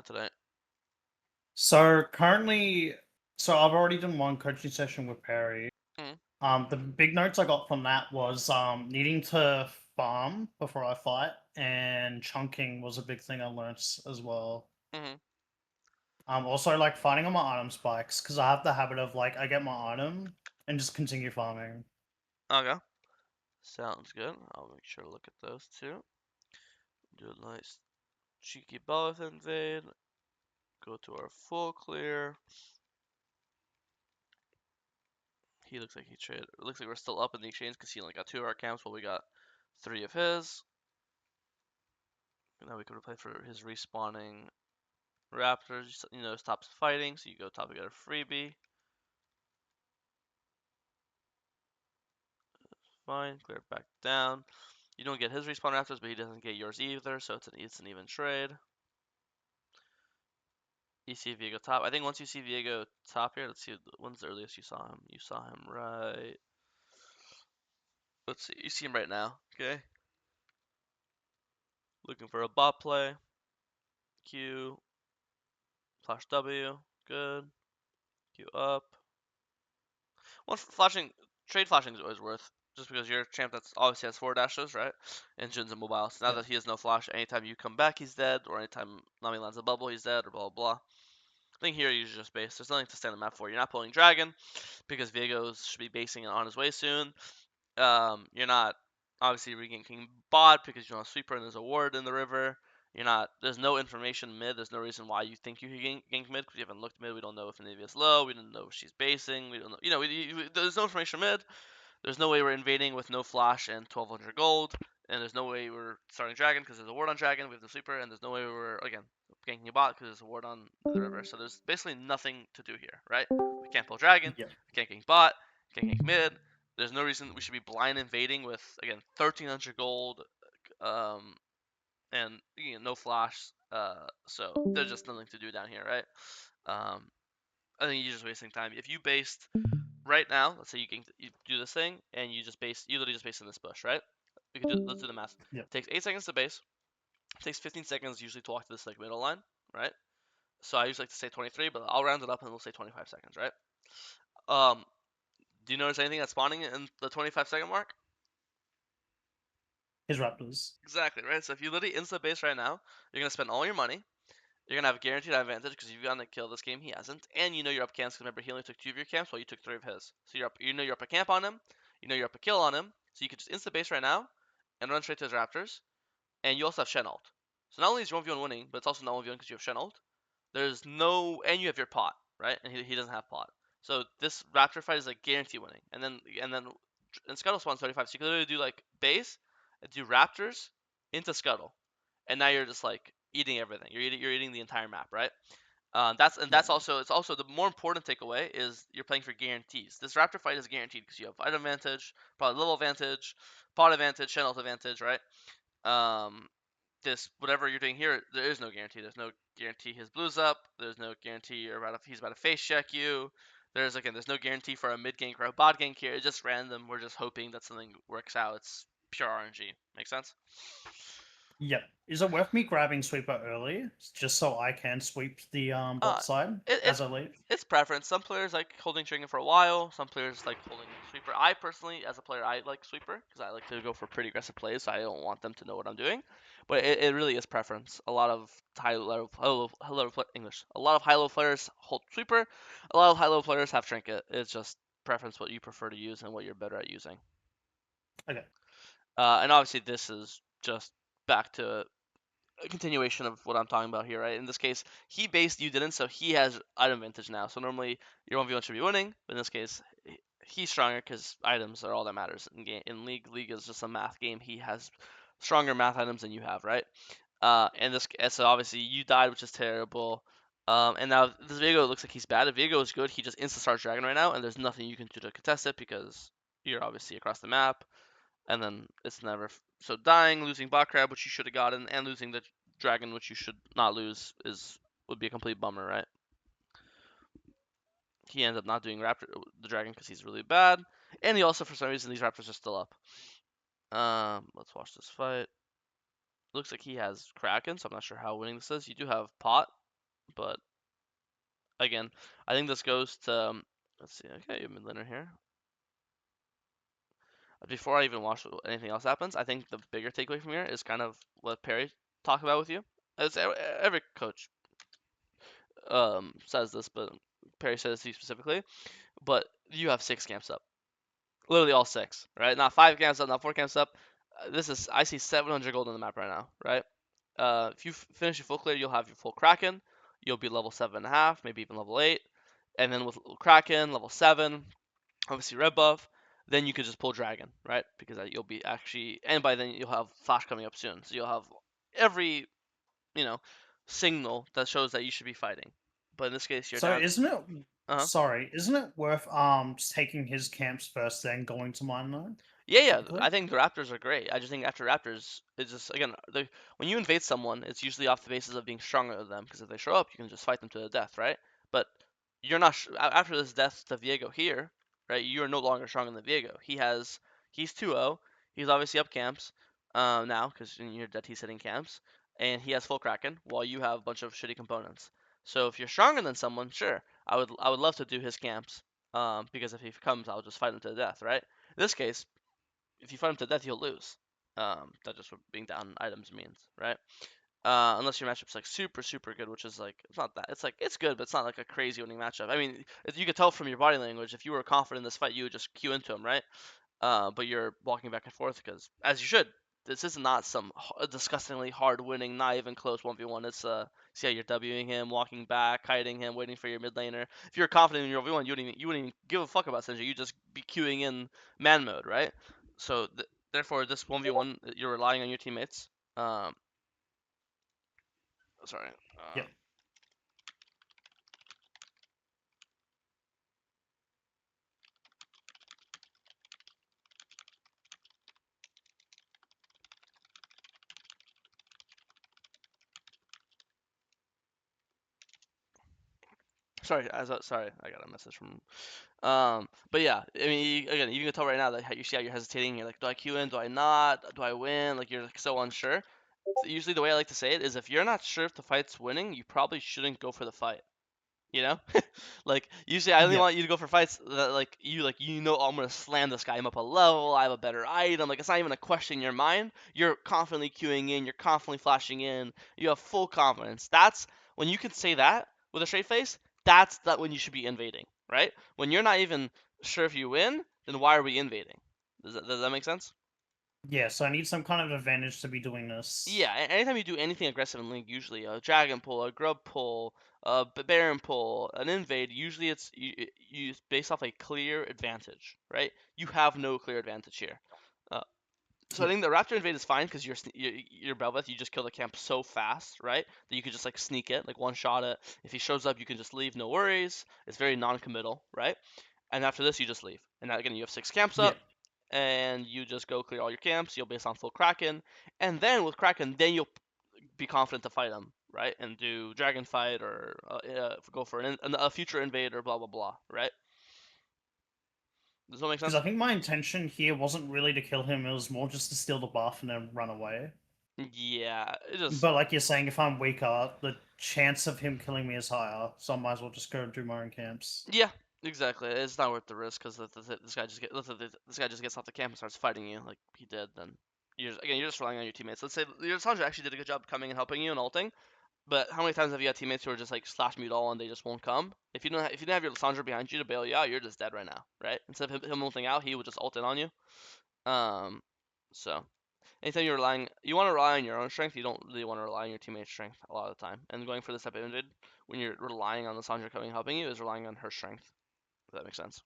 at tonight? So currently, I've already done one coaching session with Perry. Mm-hmm. The big notes I got from that was needing to farm before I fight, and chunking was a big thing I learnt as well. Mm-hmm. Also like fighting on my item spikes because I have the habit of like I get my item and just continue farming. Okay. Sounds good. I'll make sure to look at those too. Do a nice cheeky Belveth invade. Go to our full clear. He looks like he traded. It looks like we're still up in the exchange because he only got 2 of our camps while we got 3 of his. And now we can replay for his respawning Raptors. You know, stops fighting, so you go top, we got a freebie. Fine, clear it back down. You don't get his respawn Raptors, but he doesn't get yours either, so it's an even trade. You see Viego top. I think once you see Viego top here, let's see when's the earliest you saw him. You saw him right. Let's see. You see him right now. Okay. Looking for a bot play. Q. Flash W. Good. Q up. One flashing. Trade flashing is always worth. Just because you're a champ that's obviously has 4 dashes, right? And Jin's a mobile. So now Yeah. that he has no flash, anytime you come back, he's dead. Or anytime Nami lands a bubble, he's dead. Or blah blah blah. I think here you should just base. There's nothing to stand on the map for. You're not pulling Dragon because Viego should be basing it on his way soon. You're not obviously reganking bot because you don't have sweeper and there's a ward in the river. You're not. There's no information mid. There's no reason why you think you can gank mid because you haven't looked mid. We don't know if Nivea's low. We don't know if she's basing. We don't know. You know, there's no information mid. There's no way we're invading with no flash and 1200 gold. And there's no way we're starting dragon because there's a ward on dragon. We have the sweeper, and there's no way we're again ganking a bot because there's a ward on the river. So there's basically nothing to do here, right? We can't pull dragon. Yeah. We can't gank bot. We can't gank mid. There's no reason we should be blind invading with again 1300 gold, and no flash. So there's just nothing to do down here, right? I think you're just wasting time. If you based right now, let's say you do this thing and you literally just base in this bush, right? Let's do the math. Yeah. It takes 8 seconds to base. It takes 15 seconds usually to walk to this like middle line, right? So I usually like to say 23, but I'll round it up and we'll say 25 seconds, right? Um, do you notice anything that's spawning in the 25-second mark? His raptors. Exactly, right? So if you literally insta base right now, you're gonna spend all your money. You're gonna have a guaranteed advantage because you've gotten a kill this game. He hasn't, and you know you're up camps. Because remember, he only took 2 of your camps while you took 3 of his. So you're up. You know you're up a camp on him. You know you're up a kill on him. So you could just insta base right now and run straight to his Raptors. And you also have Shen ult. So not only is your 1v1 winning, but it's also not 1v1 because you have Shen ult. There's no, and you have your pot, right? And he doesn't have pot. So this Raptor fight is like guarantee winning. And Scuttle spawns 35. So you can literally do like base, and do Raptors into Scuttle, and now you're just like eating everything. You're eating the entire map, right? Yeah. That's also it's also the more important takeaway is you're playing for guarantees. This Raptor fight is guaranteed because you have item advantage, probably level advantage, pot advantage, Shen ult advantage, right? Um, this whatever you're doing here, there is no guarantee. There's no guarantee his blues up. There's no guarantee he's about to face check you. There's no guarantee for a mid gank or a bot gank here. It's just random. We're just hoping that something works out. It's pure RNG. Make sense? Yep. Is it worth me grabbing sweeper early just so I can sweep the Uh, bot side it, as it's I leave? it's preference. Some players like holding Trinket for a while. Some players like holding Sweeper. I personally, as a player, I like Sweeper because I like to go for pretty aggressive plays. So I don't want them to know what I'm doing. But it really is preference. A lot of English. A lot of high low players hold Sweeper. A lot of high low players have Trinket. It's just preference what you prefer to use and what you're better at using. Okay. And obviously this is just back to a continuation of what I'm talking about here, right? In this case, he based, you didn't, so he has item advantage now. So normally your 1v1 should be winning, but in this case, he's stronger because items are all that matters in game. In league, league is just a math game. He has stronger math items than you have, right? So obviously you died, which is terrible. And now this Viego looks like he's bad. If Viego is good, he just insta starts dragon right now, and there's nothing you can do to contest it because you're obviously across the map and then it's never so dying, losing bot crab, which you should have gotten, and losing the dragon, which you should not lose, would be a complete bummer, right? He ends up not doing the dragon because he's really bad, and he also for some reason these raptors are still up. Let's watch this fight. Looks like he has Kraken, so I'm not sure how winning this is. You do have pot. But again, I think this goes to let's see. Okay, mid laner here. Before I even watch anything else happens, I think the bigger takeaway from here is kind of what Perry talked about with you. As every coach says this, but Perry says to you specifically. But you have 6 camps up, literally all 6, right? Not 5 camps up, not 4 camps up. This is I see 700 gold on the map right now, right? If you finish your full clear, you'll have your full Kraken. You'll be level 7.5, maybe even level 8, and then with Kraken level 7, obviously red buff. Then you could just pull Dragon, right? Because you'll be actually, and by then you'll have Flash coming up soon, so you'll have every you know signal that shows that you should be fighting. But in this case, you're So down. isn't it? Uh huh. Sorry, isn't it worth just taking his camps first, then going to mine though? Yeah, yeah. Typically. I think the Raptors are great. I just think after Raptors, it's just again, when you invade someone, it's usually off the basis of being stronger than them. Because if they show up, you can just fight them to the death, right? But you're not after this death to Viego here, right? You are no longer stronger than Viego. He's 2-0. He's obviously up camps now because in your death he's hitting camps, and he has full Kraken while you have a bunch of shitty components. So if you're stronger than someone, sure, I would love to do his camps because if he comes, I'll just fight him to the death, right? In this case, if you fight him to death, you'll lose. That's just what being down items means, right? Unless your matchup's like super, super good, which is like it's not that. It's like it's good, but it's not like a crazy winning matchup. I mean, you could tell from your body language if you were confident in this fight, you would just queue into him, right? But you're walking back and forth because, as you should, this is not some disgustingly hard winning, not even close 1v1. It's see how you're Wing him, walking back, kiting him, waiting for your mid laner. If you're confident in your 1v1, you wouldn't even give a fuck about Sindri. You just be queuing in man mode, right? So therefore, this 1v1, you're relying on your teammates. Um, sorry. Yep. Sorry, sorry, I got a message from. But yeah, I mean, again, you can tell right now that you see how you're hesitating. You're like, do I queue in? Do I not? Do I win? Like you're like, so unsure. Usually, the way I like to say it is, if you're not sure if the fight's winning, you probably shouldn't go for the fight. You know, like usually I only Yep. want you to go for fights that oh, I'm gonna slam this guy. I'm up a level. I have a better item. Like it's not even a question in your mind. You're confidently queuing in. You're confidently flashing in. You have full confidence. That's when you can say that with a straight face. That's that when you should be invading, right? When you're not even sure if you win, then why are we invading? Does that make sense? Yeah. So I need some kind of advantage to be doing this. Yeah, anytime you do anything aggressive in Link, usually a dragon pull, a grub pull, a baron pull, an invade, usually you based off a clear advantage, right? You have no clear advantage here. Uh, so I Yep. think the Raptor invade is fine because you're Belveth, you just kill the camp so fast, right? That you could just like sneak it, like one shot it. If he shows up, you can just leave, no worries. It's very non-committal, right? And after this, you just leave. And now again, you have 6 camps up Yep. and you just go clear all your camps. You'll base on full Kraken, and then with Kraken, then you'll be confident to fight him, right? And do dragon fight or go for a future invader, blah blah blah, right? Does that make Because sense? I think my intention here wasn't really to kill him; it was more just to steal the buff and then run away. Yeah, it just But like you're saying, if I'm weaker, the chance of him killing me is higher, so I might as well just go and do my own camps. yeah, exactly. It's not worth the risk because this guy just this guy just gets off the camp and starts fighting you like he did. Then you're just relying on your teammates. Let's say your Sandra actually did a good job coming and helping you and ulting. But how many times have you had teammates who are just like slash mute all and they just won't come? If you didn't have your Lissandra behind you to bail you out, you're just dead right now, right? Instead of him ulting out, he would just ult in on you. Um, so anytime you want to rely on your own strength. You don't really want to rely on your teammate's strength a lot of the time. And going for this type of invade, when you're relying on Lissandra coming and helping you, is relying on her strength. If that makes sense.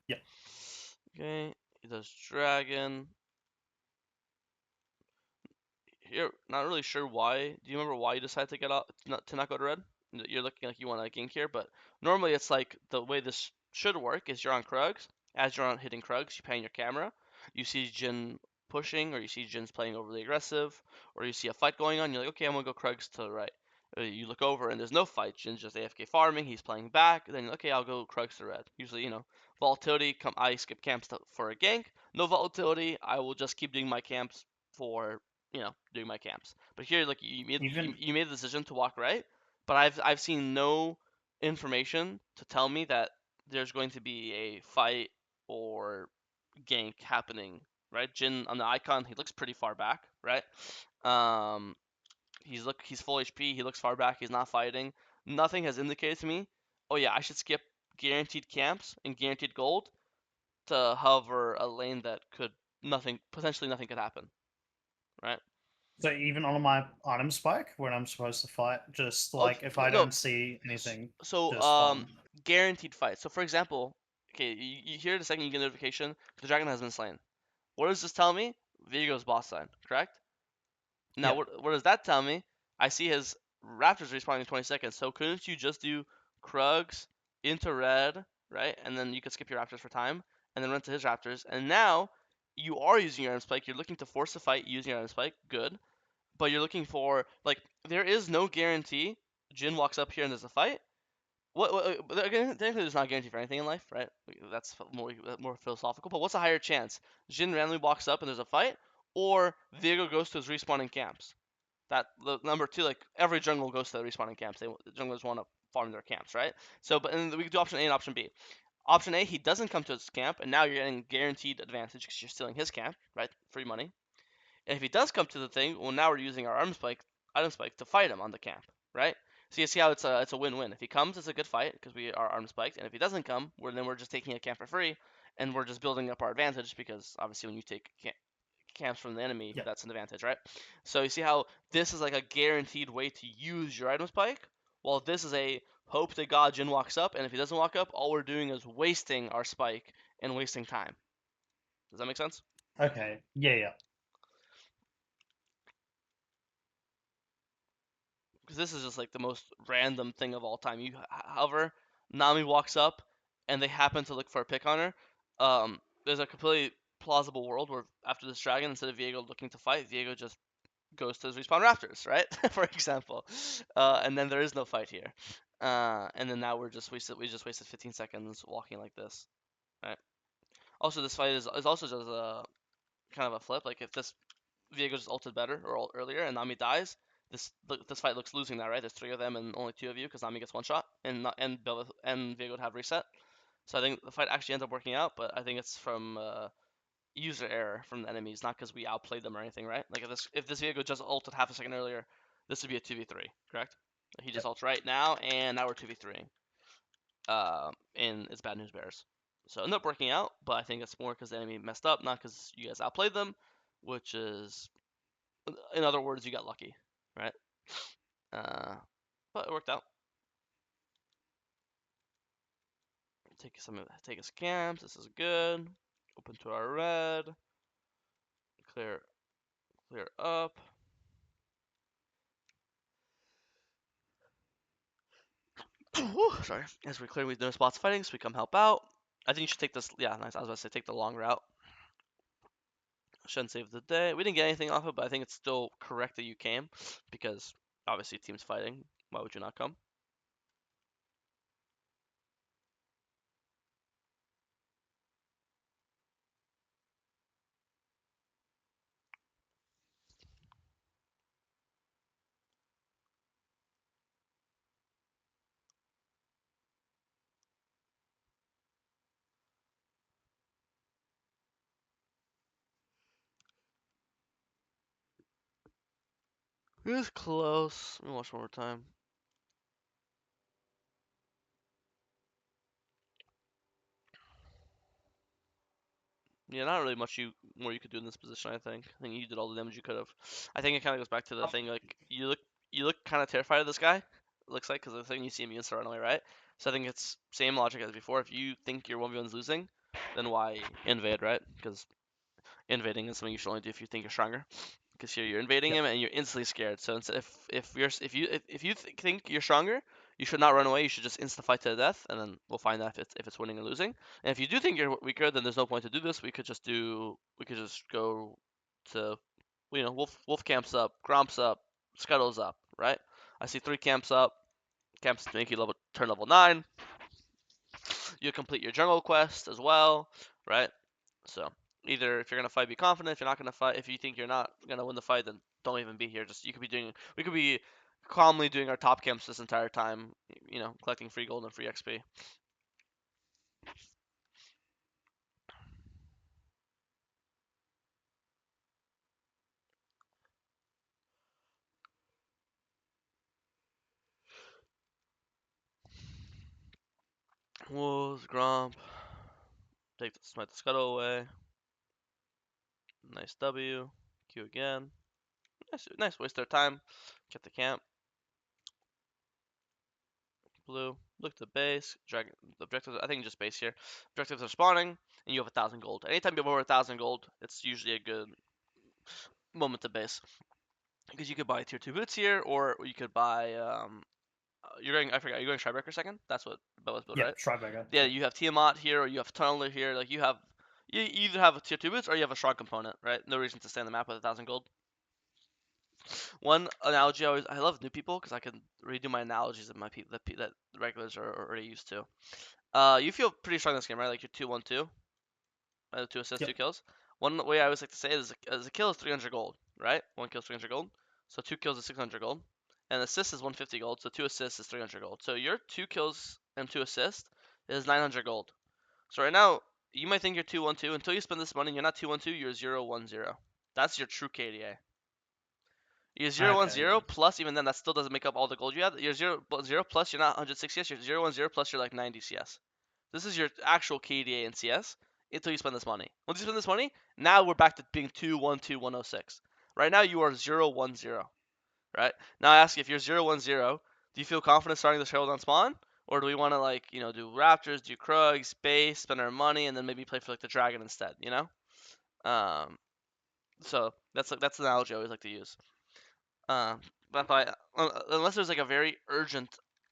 Yep. Okay, he does dragon. You're not really sure why. Do you remember why you decided to get out to not go to red? You're looking like you want to gank here, but normally it's like the way this should work is you're on Krugs. As you're on hitting Krugs, you pan your camera. You see Jin pushing, or you see Jin's playing overly aggressive, or you see a fight going on. You're like, okay, I'm gonna go Krugs to the right. You look over and there's no fight. Jin's just AFK farming. He's playing back. Then okay, I'll go Krugs to red. Usually, volatility. I skip camps for a gank. No volatility. I will just keep doing my camps for doing my camps. But here, like you made Even you made the decision to walk right, but I've seen no information to tell me that there's going to be a fight or gank happening, right? Jin on the icon, he looks pretty far back, right? Um, he's full HP. He looks far back. He's not fighting. Nothing has indicated to me. Oh yeah, I should skip guaranteed camps and guaranteed gold to hover a lane that could nothing potentially nothing could happen, right? So even on my item spike when I'm supposed to fight, just Oh like if I no, don't see anything, so just farm. guaranteed fight. So for example, okay, you hear the second you get a notification, the dragon has been slain. What does this tell me? Viego's boss sign, correct? Now, Yeah. what does that tell me? I see his Raptors respawning in 20 seconds. So couldn't you just do Krugs into red, right? And then you could skip your Raptors for time, and then run to his Raptors. And now you are using your item spike. You're looking to force a fight using your item spike. Good. But you're looking for like there is no guarantee. Jin walks up here and there's a fight. But again, technically, there's not a guarantee for anything in life, right? That's more philosophical. But what's a higher chance? Jin randomly walks up and there's a fight, or Viego goes to his respawning camps. That the number two, like every jungle goes to the respawning camps. The junglers want to farm their camps, right? So, but and we can do option A and option B. Option A, he doesn't come to his camp, and now you're getting guaranteed advantage because you're stealing his camp, right? Free money. And if he does come to the thing, well, now we're using our item spike to fight him on the camp, right? So you see how it's a win-win. If he comes, it's a good fight because we are arm spiked, and if he doesn't come, we're just taking a camp for free, and we're just building up our advantage because obviously when you take camps from the enemy, Yeah. that's an advantage, right? So you see how this is like a guaranteed way to use your item spike, while this is a hope to God Jin walks up, and if he doesn't walk up, all we're doing is wasting our spike and wasting time. Does that make sense? Okay. Yeah. Yeah. Because this is just like the most random thing of all time. However, Nami walks up, and they happen to look for a pick on her. There's a completely plausible world where after this dragon, instead of Viego looking to fight, Viego just goes to his respawn raptors, right? For example, and then there is no fight here. And then now we just wasted 15 seconds walking like this, right? Also, this fight is also just a kind of a flip. Like if this Viego just ulted better or earlier and Nami dies, this fight looks losing now, right? There's three of them and only two of you because Nami gets one shot and Belveth and Viego would have reset. So I think the fight actually ends up working out, but I think it's from user error from the enemies, not because we outplayed them or anything, right? Like if this Viego just ulted half a second earlier, this would be a 2v3, correct? He Yeah. just ults right now, and now we're 2v3ing. And it's bad news bears. So it ended up working out, but I think it's more because the enemy messed up, not because you guys outplayed them, which is, in other words, you got lucky, right? Uh, but it worked out. Take us camps. This is good. Open to our red. Clear, clear up. Sorry. As we clear with no spots fighting, so we come help out. I think you should take this. Yeah, nice. I was about to say take the long route. Shouldn't save the day. We didn't get anything off it, but I think it's still correct that you came because obviously team's fighting. Why would you not come? It was close. Let me watch one more time. Yeah, not really much more you could do in this position. I think you did all the damage you could have. I think it kind of goes back to the thing like you look kind of terrified of this guy. It looks like because the thing you see him, you start run away, right? So I think it's same logic as before. If you think your 1v1's losing, then why invade, right? Because invading is something you should only do if you think you're stronger. Because you're invading Yeah. him and you're instantly scared. So if you think you're stronger, you should not run away. You should just insta fight to the death, and then we'll find out if it's winning or losing. And if you do think you're weaker, then there's no point to do this. We could just go to, wolf camps up, gromps up, scuttles up, right? I see three camps up. Camps make you turn level 9. You complete your jungle quest as well, right? So either if you're gonna fight, be confident. If you're not gonna fight, if you think you're not gonna win the fight, then don't even be here. Just you could be doing. We could be calmly doing our top camps this entire time, collecting free gold and free XP. Wolves, Gromp, smite the scuttle away. Nice W. Q again. Nice. Waste their time. Get the camp. Blue. Look to base. Drag the objectives. I think just base here. Objectives are spawning, and you have 1,000 gold. Anytime you have over 1,000 gold, it's usually a good moment to base because you could buy tier 2 boots here, or you could buy. You're going. I forgot. You're going Shybreaker second. That's what Belveth built, Yep, right? Schreiberger. Yeah. You have Tiamat here, or you have Tunneler here. Like you have. You either have a tier 2 boots or you have a strong component, right? No reason to stay on the map with 1,000 gold. One analogy I love new people because I can redo my analogies that that the regulars are already used to. You feel pretty strong in this game, right? Like you're 2-1-2, 2 assists, Yep. 2 kills. One way I always like to say is a kill is 300 gold, right? One kill is 300 gold, so 2 kills is 600 gold, and assist is 150 gold, so 2 assists is 300 gold. So your 2 kills and 2 assists is 900 gold. So right now you might think you're 2-1-2 until you spend this money. You're not 2-1-2, you're 0-1-0. That's your true KDA. You're 0-1-0 Okay. plus, even then, that still doesn't make up all the gold you had. You're 0 plus, you're not 106 CS. You're 0-1-0 plus, you're like 90 CS. This is your actual KDA in CS until you spend this money. Once you spend this money, now we're back to being 2-1-2, 106. Right now, you are 0-1-0. Right? Now, I ask you, if you're 0-1-0, do you feel confident starting this Herald on spawn? Or do we want to, like, do Raptors, do Krugs, base, spend our money, and then maybe play for, like, the Dragon instead, Um, so that's the analogy I always like to use. Uh, but unless there's like a very urgent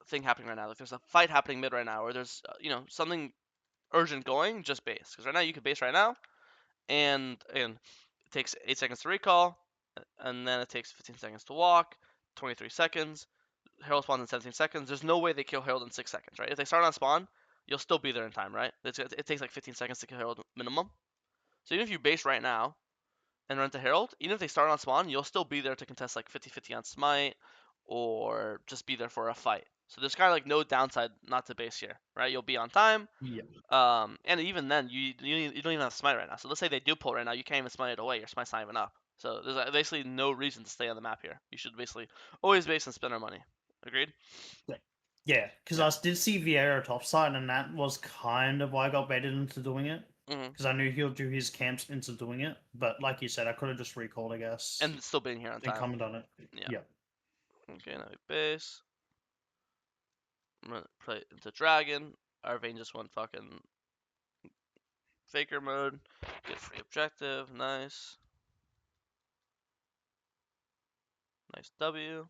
thing happening right now, like there's a fight happening mid right now, or there's something urgent going, just base. Because right now you can base right now, and it takes 8 seconds to recall, and then it takes 15 seconds to walk, 23 seconds. Herald spawns in 17 seconds. There's no way they kill Herald in 6 seconds, right? If they start on spawn, you'll still be there in time, right? It takes like 15 seconds to kill Herald minimum. So even if you base right now, and run to Herald, even if they start on spawn, you'll still be there to contest like 50-50 on Smite, or just be there for a fight. So there's kind of like no downside not to base here, right? You'll be on time, Yep. and even then, you don't even have Smite right now. So let's say they do pull right now, you can't even Smite it away. Your Smite's not even up. So there's basically no reason to stay on the map here. You should basically always base and spend our money. Agreed? Yeah, because Yeah. I did see Viego topside, and that was kind of why I got baited into doing it. Mm-hmm. Because I knew he'll do his camps into doing it. But like you said, I could have just recalled, I guess, And still being here on and time. come and done it. Yeah. Yeah. Okay, now we base. I'm gonna play into Dragon. Our Vayne just went fucking Faker mode. Get free objective. Nice. Nice W.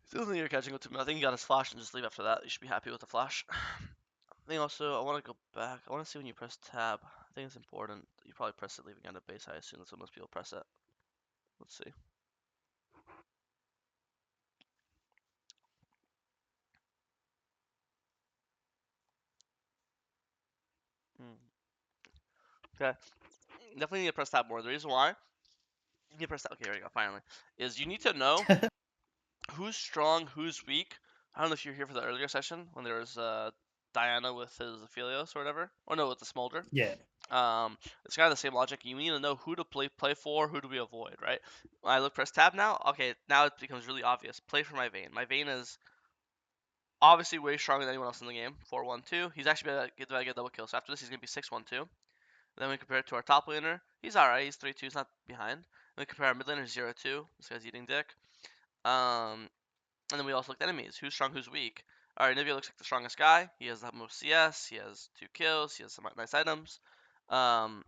Still think you're catching up to me. I think you got his flash and just leave after that. You should be happy with the flash. I think also, I want to go back. I want to see when you press tab. I think it's important. You probably press it leaving out of base. I assume that's what most people press it. Let's see. Hmm. Okay. Definitely need to press tab more. The reason why you need to press tab. Okay, here we go. Finally, is you need to know who's strong, who's weak. I don't know if you're here for the earlier session when there was Diana with his Aphelios or whatever. Or no, with the Smolder. Yeah. It's kind of the same logic. You need to know who to play for, who do we avoid, right? When I look press tab now, okay, now it becomes really obvious. Play for my Vayne. My Vayne is obviously way stronger than anyone else in the game. 4-1-2. He's actually going to get double kill. So after this, he's gonna be 6-1-2. Then we compare it to our top laner. He's alright. He's 3-2. He's not behind. Then we compare our mid laner 0-2. This guy's eating dick. And then we also looked at enemies. Who's strong, who's weak. Alright, Nivea looks like the strongest guy. He has the most CS. He has 2 kills. He has some nice items. And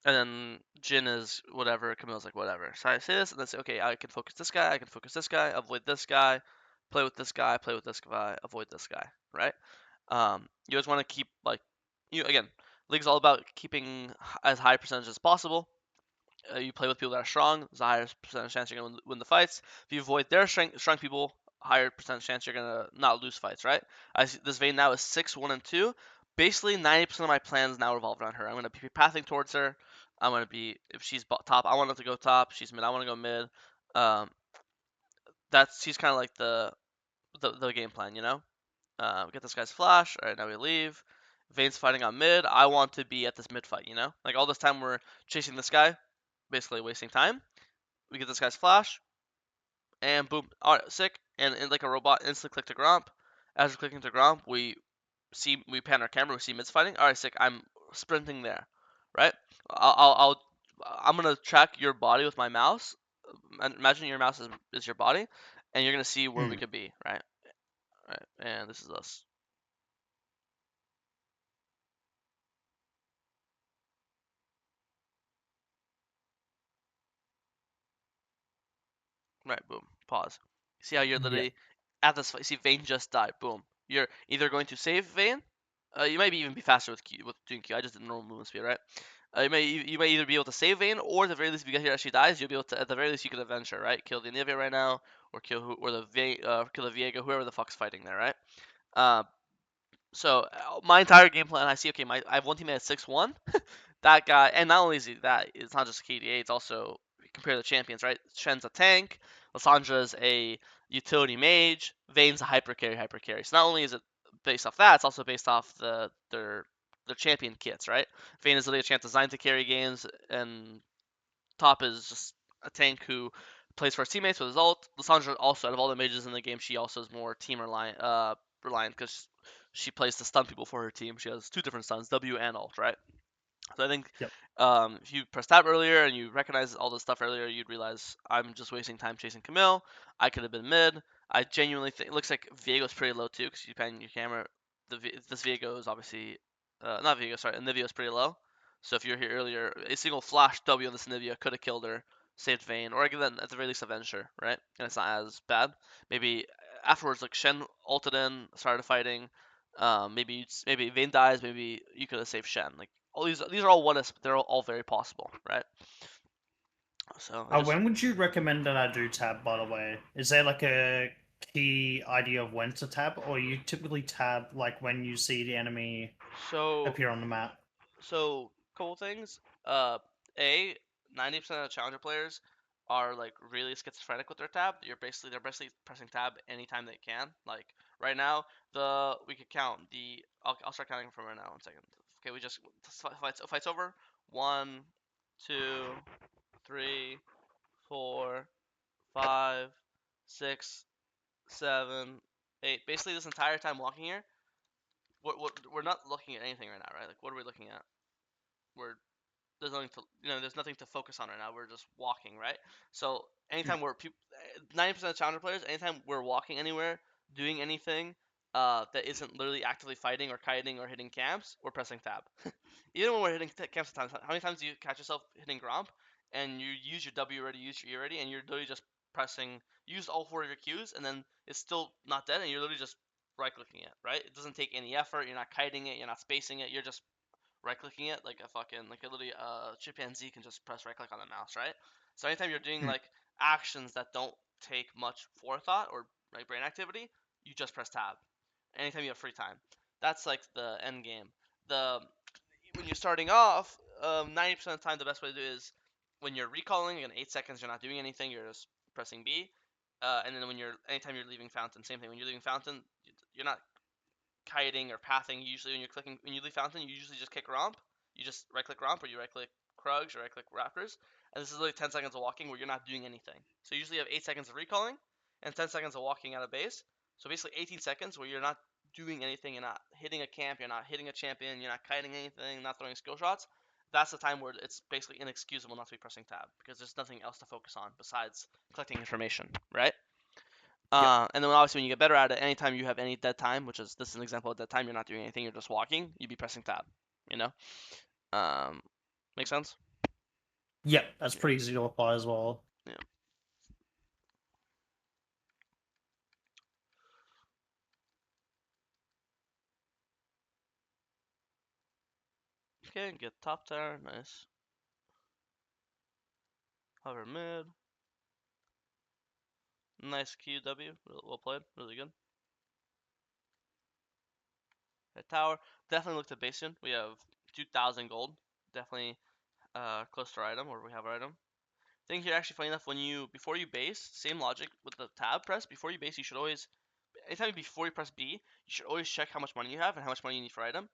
then Jin is whatever. Camille's like whatever. So I say this and then say, okay, I can focus this guy. I can focus this guy. Avoid this guy. Play with this guy. Play with this guy. Avoid this guy. Right? You always want to keep like again. League's all about keeping as high percentage as possible. You play with people that are strong. There's a higher percentage chance you're gonna win the fights. If you avoid their strong people, higher percent chance you're gonna not lose fights, right? I see this Vayne now is 6-1-2. Basically, 90% of my plans now revolve around her. I'm gonna be pathing towards her. I'm gonna be if she's top, I want her to go top. She's mid, I want to go mid. Um, that's she's kind of like the game plan, you know. Get this guy's flash. All right, now we leave. Vayne's fighting on mid. I want to be at this mid fight, you know. Like all this time we're chasing this guy, basically wasting time. We get this guy's flash, and boom, all right, sick. And like a robot, instant click to Gromp. As we're clicking to Gromp, we pan our camera, we see mids fighting. All right, sick. I'm sprinting there, right? I'll I'm gonna track your body with my mouse. Imagine your mouse is your body, and you're gonna see where we Hmm. could be, right? Right, and this is us. Right, boom. Pause. See how you're Yeah. literally at this fight. See, Vayne just died. Boom. You're either going to save Vayne. You might even be faster with Q, with doing Q. I just did normal movement speed, right? You may either be able to save Vayne, or at the very least, if you get here actually dies, you'll be able to. At the very least, you could avenge her, right? Kill the Nivea right now, or kill the Viego, whoever the fuck's fighting there, right? Uh, my entire game plan, I see. Okay, I have one teammate at 6-1. That guy, and not only is he that, it's not just KDA, it's also compare the champions, right? Shen's a tank, Lissandra's a utility mage, Vayne's a hyper carry. So not only is it based off that, it's also based off their champion kits, right? Vayne is literally a champ designed to carry games, and top is just a tank who plays for his teammates with his ult. Lissandra also, out of all the mages in the game, she also is more team reliant because she plays to stun people for her team. She has two different stuns, W and ult, right? So I think Yep. if you pressed tab earlier and you recognized all this stuff earlier, you'd realize I'm just wasting time chasing Camille. I could have been mid. I genuinely think it looks like Viego's pretty low too because you pan your camera. This Viego is obviously not Viego, sorry, Nivea is pretty low. So if you're here earlier, a single flash W on this Nivea could have killed her, saved Vayne, or again at the very least avenged her, right? And it's not as bad. Maybe afterwards, like Shen ulted in, started fighting. Maybe Vayne dies. Maybe you could have saved Shen. Like all these are all what ifs, but they're all very possible, right? So I just When would you recommend that I do tab, by the way? Is there like a key idea of when to tab, or you typically tab like when you see the enemy so appear on the map? couple things. A 90% of the challenger players are like really schizophrenic with their tab. They're basically pressing tab anytime they can. Like right now, we could count the. I'll start counting from right now. 1 second. Okay, we just fights over. 1, 2, 3, 4, 5, 6, 7, 8. Basically, this entire time walking here, we're not looking at anything right now, right? Like, what are we looking at? We're there's nothing to focus on right now. We're just walking, right? So Mm. anytime 90% of challenger players, anytime we're walking anywhere, doing anything that isn't literally actively fighting or kiting or hitting camps, we're pressing tab. Even when we're hitting camps, sometimes, how many times do you catch yourself hitting Gromp and you use your W ready, use your E ready, and you're literally just pressing, use all four of your Qs, and then it's still not dead, and you're literally just right clicking it, right? It doesn't take any effort. You're not kiting it. You're not spacing it. You're just right clicking it like a fucking like a literally chimpanzee can just press right click on the mouse, right? So anytime you're doing Mm. like actions that don't take much forethought or like brain activity, you just press tab. Anytime you have free time, that's like the end game. The When you're starting off, 90% of the time the best way to do it is when you're recalling in 8 seconds, you're not doing anything, you're just pressing B. And then anytime you're leaving fountain, same thing. When you're leaving fountain, you're not kiting or pathing. Usually, when you leave fountain, you usually just kick romp. You just right click romp, or you right click Krugs, or right click Raptors. And this is like 10 seconds of walking where you're not doing anything. So usually you have 8 seconds of recalling and 10 seconds of walking out of base. So basically 18 seconds where you're not doing anything. You're not hitting a camp. You're not hitting a champion. You're not kiting anything. Not throwing skill shots. That's the time where it's basically inexcusable not to be pressing tab because there's nothing else to focus on besides collecting information, right? Yep. And then obviously when you get better at it, anytime you have any dead time, which is this is an example of dead time, you're not doing anything, you're just walking, you'd be pressing tab. You know? Um, make sense? Yep. That's Yeah. pretty easy to apply as well. Yeah. Okay, get top tower, nice. Hover mid, Nice QW. Well played. Really good. That tower. Definitely look to base soon. We have 2,000 gold. Definitely close to our item, or we have our item. Thing here, actually, funny enough, before you base, same logic with the tab press. Before you base, you should always, anytime before you press B, you should always check how much money you have and how much money you need for item.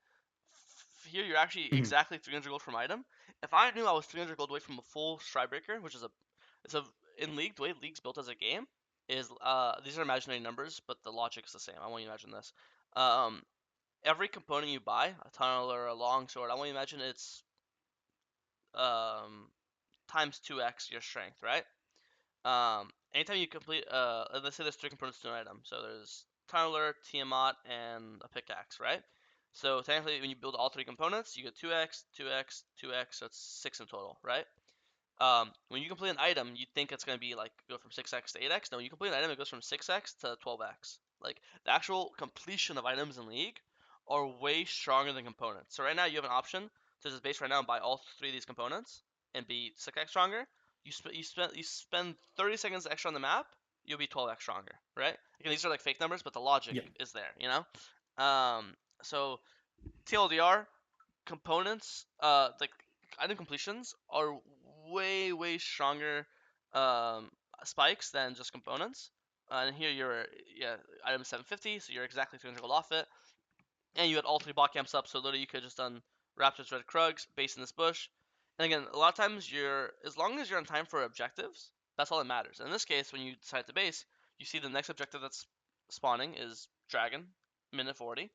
Here, you're actually Mhm. exactly 300 gold from item. If I knew I was 300 gold away from a full Strybreaker, which is it's a in League, the way League's built as a game is these are imaginary numbers, but the logic is the same. I want you to imagine this. Um, every component you buy, a tunnel or a longsword, I want you to imagine it's um times 2x your strength, right? Anytime you complete, let's say there's three components to an item. So there's Tunneler, Tiamat, and a pickaxe, right? So technically, when you build all three components, you get 2x, 2x, 2x, so it's 6 in total, right? When you complete an item, you think it's going to be like go from 6x to 8x. No, when you complete an item, it goes from 6x to 12x. Like the actual completion of items in League are way stronger than components. So right now you have an option to just base right now and buy all three of these components and be 6x stronger. You spend 30 seconds extra on the map, you'll be 12x stronger, right? Again, these are like fake numbers, but the logic Yeah. is there, you know. So TLDR, components, like item completions are way stronger um, spikes than just components. And here you're item 750, so you're exactly 300 gold off it. And you had all three bot camps up, so literally you could have just done Raptors, Red Krugs, base in this bush. And again, a lot of times as long as you're on time for objectives, that's all that matters. In this case, when you decide to base, you see the next objective that's spawning is Dragon, minute 40,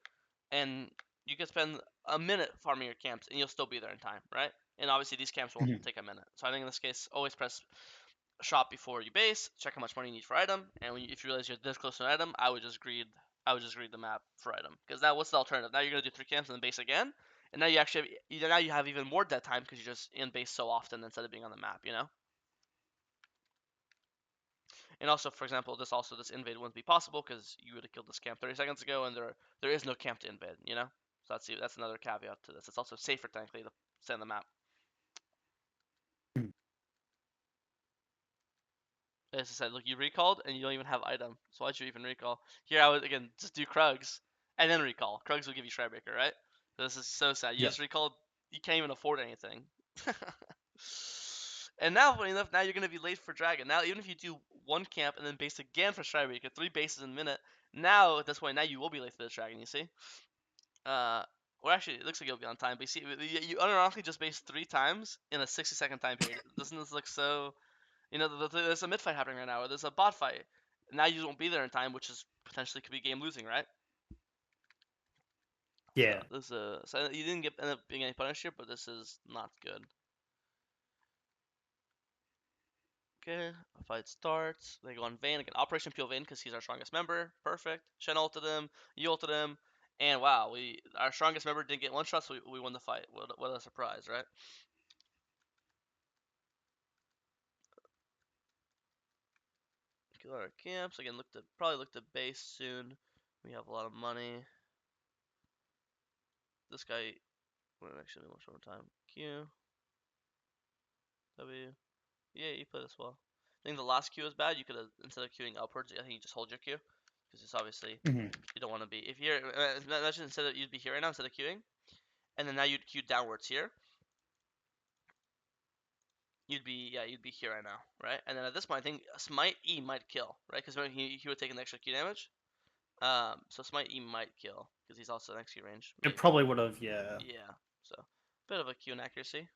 and you can spend a minute farming your camps and you'll still be there in time, right? And obviously these camps won't Mhm. take a minute. So I think in this case, always press shop before you base, check how much money you need for item, and if you realize you're this close to an item, I would just greed the map for item. Because now what's the alternative? Now you're gonna do three camps and then base again, and now you actually now you have even more dead time because you're just in base so often instead of being on the map, you know. And also, for example, this invade wouldn't be possible because you would have killed this camp 30 seconds ago, and there is no camp to invade, you know. So that's another caveat to this. It's also safer technically to stay on the map. Mhm. As I said, look, you recalled and you don't even have item. So why'd you even recall? Here I would again just do Krugs and then recall. Krugs will give you Shredbreaker, right? So this is so sad. You Yeah. just recalled. You can't even afford anything. And now, funny enough, now you're gonna be late for Dragon. Now, even if you do one camp and then base again for Shredbreaker, three bases in a minute. Now at this point, now you will be late for the Dragon. You see? Uh, well, actually, it looks like you'll be on time. But you see, you unironically just base three times in a 60-second time period. Doesn't this look so? You know, there's a mid fight happening right now, or there's a bot fight. Now you won't be there in time, which is potentially could be game losing, right? So Yeah. so you didn't end up being any punished here, but this is not good. Okay, fight starts. They go on Vayne again. Operation Peel Vayne because he's our strongest member. Perfect. Shen ulted him. You ulted him. And wow, our strongest member didn't get one shot, so we won the fight. What a surprise, right? Kill our camps again. Probably look to base soon. We have a lot of money. This guy. Wait, actually, one more time. Q W. Yeah, you played this well. I think the last Q was bad. You could have instead of queuing upwards, I think you just hold your Q because it's obviously Mhm. you don't want to be if you're imagine instead of you'd be here right now instead of queuing, and then now you'd queue downwards here. You'd be here right now, right? And then at this point, I think Smite E might kill, right? Because he would take an extra Q damage. So Smite E might kill because he's also next Q range, It maybe. probably would have. Yeah. Yeah. So bit of a Q inaccuracy.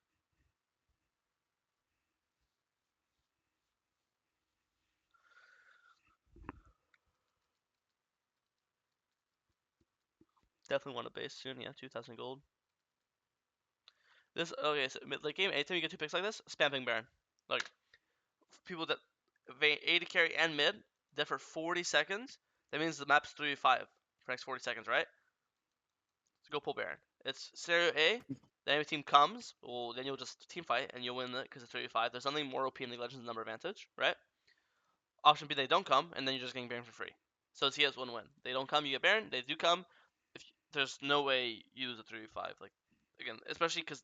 Definitely want a base soon. Yeah, 2,000 gold. This okay. So like game, anytime you get two picks like this, spamming Baron. Like people that AD carry and mid dead for 40 seconds. That means the map's 3v5 for next 40 seconds, right? So go pull Baron. It's scenario A. The enemy team comes, well, then you'll just team fight and you'll win it because it's 3v5. There's nothing more OP in League of Legends than number advantage, right? Option B, they don't come, and then you're just getting Baron for free. So it's CS win-win. They don't come, you get Baron. They do come. There's no way you lose a 3v5. Like again, especially because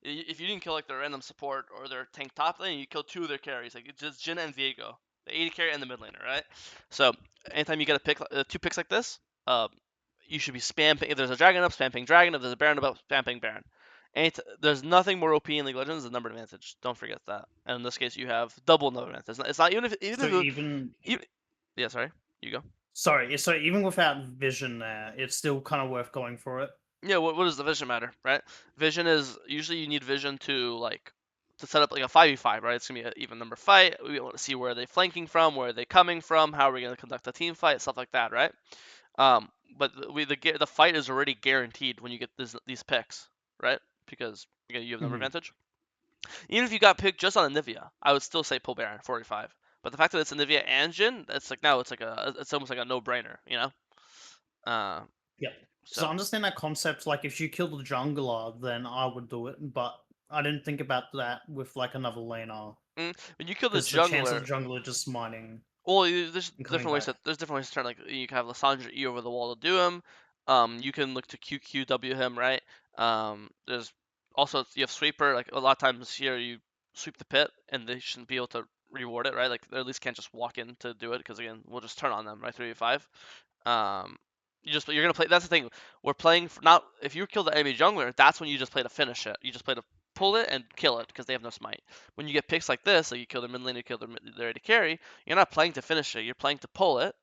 if you didn't kill like their random support or their tank top lane, you kill two of their carries. Like it's just Jhin and Viego. the AD carry and the mid laner, right? So anytime you get a pick, two picks like this, uh, you should be spam. If there's a dragon up, spam ping dragon. If there's a baron up, spam ping baron. There's nothing more OP in League of Legends than number advantage. Don't forget that. And in this case, you have double number advantage. It's not So even yeah. Sorry, you go. so even without vision there, it's still kind of worth going for it. Yeah, what does the vision matter, right? Vision is usually you need vision to to set up like a 5v5, right? It's gonna be an even number fight. We want to see where they're flanking from, where are they coming from, how are we gonna conduct a team fight, stuff like that, right? But the fight is already guaranteed when you get these picks, right? Because again, you have number Mhm. advantage. Even if you got picked just on Anivia, I would still say pull Baron 45. But the fact that it's Anivia and Jhin, it's like now it's almost like a no-brainer, you know? Uh, Yep. So so I understand that concept. Like, if you kill the jungler, then I would do it, but I didn't think about that with like another laner, when you kill the because the chance of jungler, the jungler just mining well, and coming back. there's different ways to turn. Like you can have Lissandra E over the wall to do him. You can look to QQW him, right? There's also you have sweeper. Like a lot of times here, you sweep the pit, and they shouldn't be able to reward it, right? Like they at least can't just walk in to do it, because again, we'll just turn on them, right? 3v5. Um, you're gonna play. That's the thing. We're playing for not if you kill the enemy jungler, that's when you just play to finish it. You just play to pull it and kill it because they have no smite. When you get picks like this, like you kill their mid lane, you kill their AD carry, you're not playing to finish it. You're playing to pull it.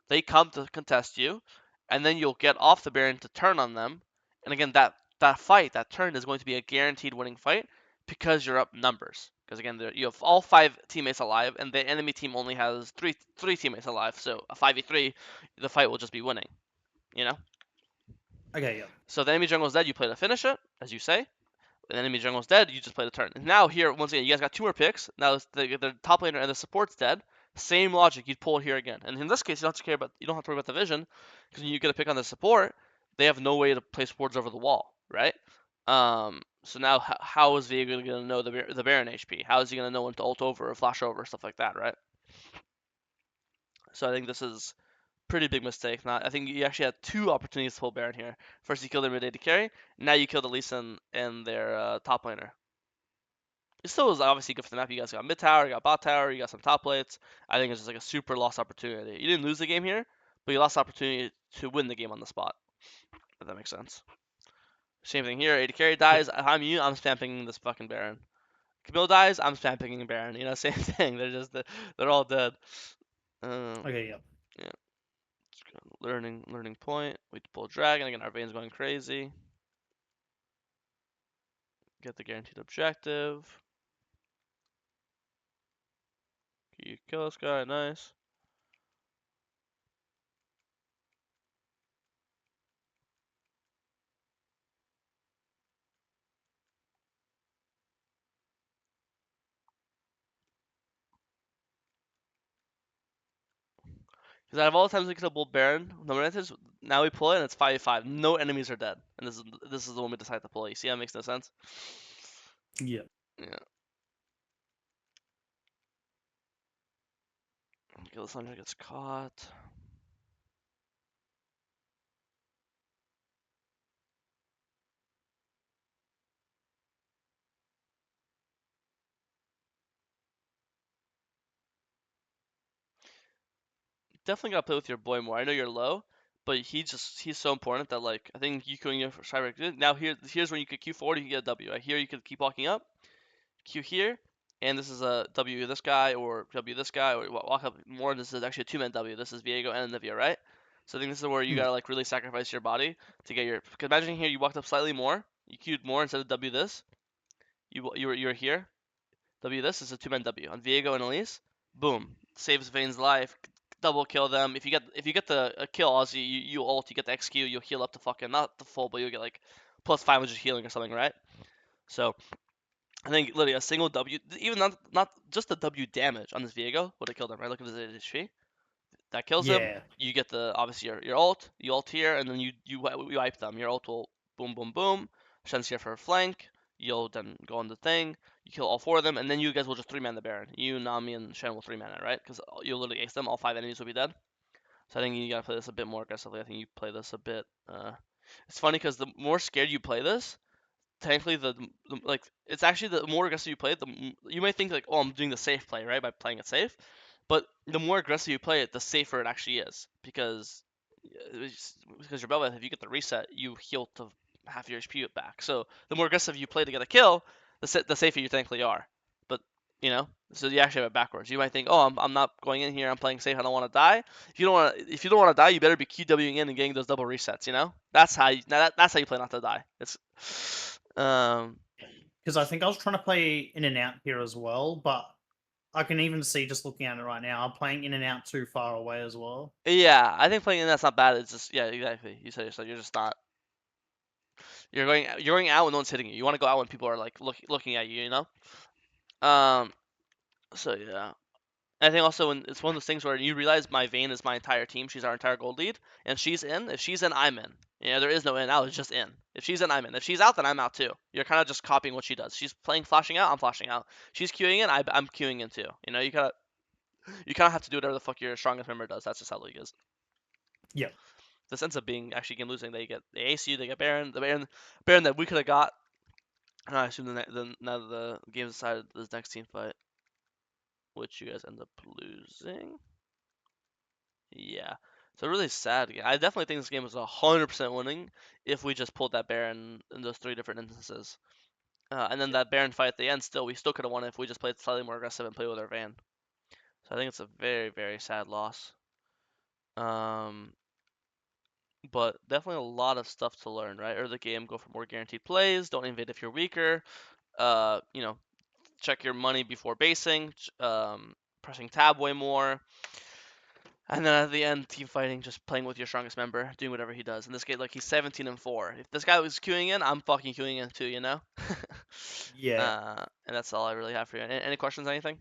They come to contest you, and then you'll get off the Baron to turn on them. And again, that fight, that turn is going to be a guaranteed winning fight because you're up numbers. Because again, you have all five teammates alive, and the enemy team only has three teammates alive. So a 5v3, the fight will just be winning. You know. Okay, yeah. So the enemy jungle is dead. You play to finish it, as you say. The enemy jungle's dead, you just play the turn. And now here, once again, you guys got two more picks. Now the top laner and the support's dead. Same logic, you'd pull it here again. And in this case, you don't have to worry about the vision, because when you get a pick on the support, they have no way to place wards over the wall, right? So now how is Viego gonna know the Baron HP? How is he gonna know when to ult over or flash over, stuff like that, right? So I think this is pretty big mistake. Not, I think you actually had two opportunities to pull Baron here. First, you killed their mid AD carry. Now you killed the Lee Sin and their top laner. It still was obviously good for the map. You guys got mid tower, you got bot tower, you got some top plates. I think it's just like a super lost opportunity. You didn't lose the game here, but you lost the opportunity to win the game on the spot. If that makes sense. Same thing here. AD carry Yep. dies. If I'm you, I'm spamming this fucking Baron. Camille dies. I'm spamming Baron. You know, same thing. They're all dead. Um, Okay, yeah. yeah. Learning point. We pull dragon again. Our veins going crazy. Get the guaranteed objective. You kill this guy. Nice. Because out of all the times we could have pulled Baron, no advantage, now we pull it and it's 5v5. No enemies are dead. And this is the one we decide to pull. You see how it makes no sense? Yeah. Yeah. Gillisandra gets caught. Definitely gotta play with your boy more. I know you're low, but he's so important that like I think you can for Cyber. Now here's when you could Q forward, you can get a W. Right here you could keep walking up, Q here, and this is a W this guy or W this guy or walk up more. This is actually a two-man W. This is Viego and Nivea, right? So I think this is where you Mm. gotta like really sacrifice your body to get your. Because imagine here you walked up slightly more, you queued more instead of W this. You were here. W this is a two-man W on Viego and Elise. Boom, saves Vayne's life. Double kill them. If you get the kill, Ozzy, you ult, you get the XQ, you'll heal up to fucking not the full, but you'll get like plus 500 healing or something, right? So I think literally a single W, even not just the W damage on this Viego would have killed him, right? Look at his HP. That kills him. Yeah. You get the obviously your ult, you ult here, and then you wipe them. Your ult will boom boom boom. Shen's here for a flank. You'll then go on the thing. You kill all four of them, and then you guys will just three man the Baron. You, Nami, and Shen will three man it, right? Because you'll literally ace them. All five enemies will be dead. So I think you gotta play this a bit more aggressively. I think you play this a bit. It's funny because the more scared you play this, technically like it's actually the more aggressive you play it, you might think like, oh, I'm doing the safe play, right, by playing it safe, But the more aggressive you play it, the safer it actually is because your Belveth, if you get the reset, you heal to half your HP back. So the more aggressive you play to get a kill, the safer you technically are. But so you actually have it backwards. You might think, oh, I'm not going in here. I'm playing safe. I don't want to die. If you don't want to die, you better be QWing in and getting those double resets. That's how that's how you play not to die. It's Because I think I was trying to play in and out here as well, but I can even see just looking at it right now, I'm playing in and out too far away as well. yeah. I think playing in that's not bad. It's just yeah, exactly. You said yourself. You're just not. You're going out when no one's hitting you. You want to go out when people are like looking at you. Um. So yeah. I think also when it's one of those things where you realize my Vayne is my entire team. She's our entire gold lead, and she's in. If she's in, I'm in. There is no in out. It's just in. If she's in, I'm in. If she's out, then I'm out too. You're kind of just copying what she does. She's playing flashing out. I'm flashing out. She's queuing in. I'm queuing in too. You kind of have to do whatever the fuck your strongest member does. That's just how League is. Yeah. This ends up being actually game losing. They ace you. They get Baron. The Baron that we could have got. And I assume now the game's decided this next team fight, which you guys end up losing. Yeah. So really sad. I definitely think this game was 100% winning if we just pulled that Baron in those three different instances. And then Yeah. that Baron fight at the end, we still could have won it if we just played slightly more aggressive and played with our van. So I think it's a very, very sad loss. Um, but definitely a lot of stuff to learn, right? Early game, go for more guaranteed plays. Don't invade if you're weaker. Uh, you know, check your money before basing. Pressing tab way more. And then at the end, team fighting, just playing with your strongest member, doing whatever he does. In this case, like he's 17-4. If this guy was queuing in, I'm fucking queuing in too, Yeah. and that's all I really have for you. Any questions, anything?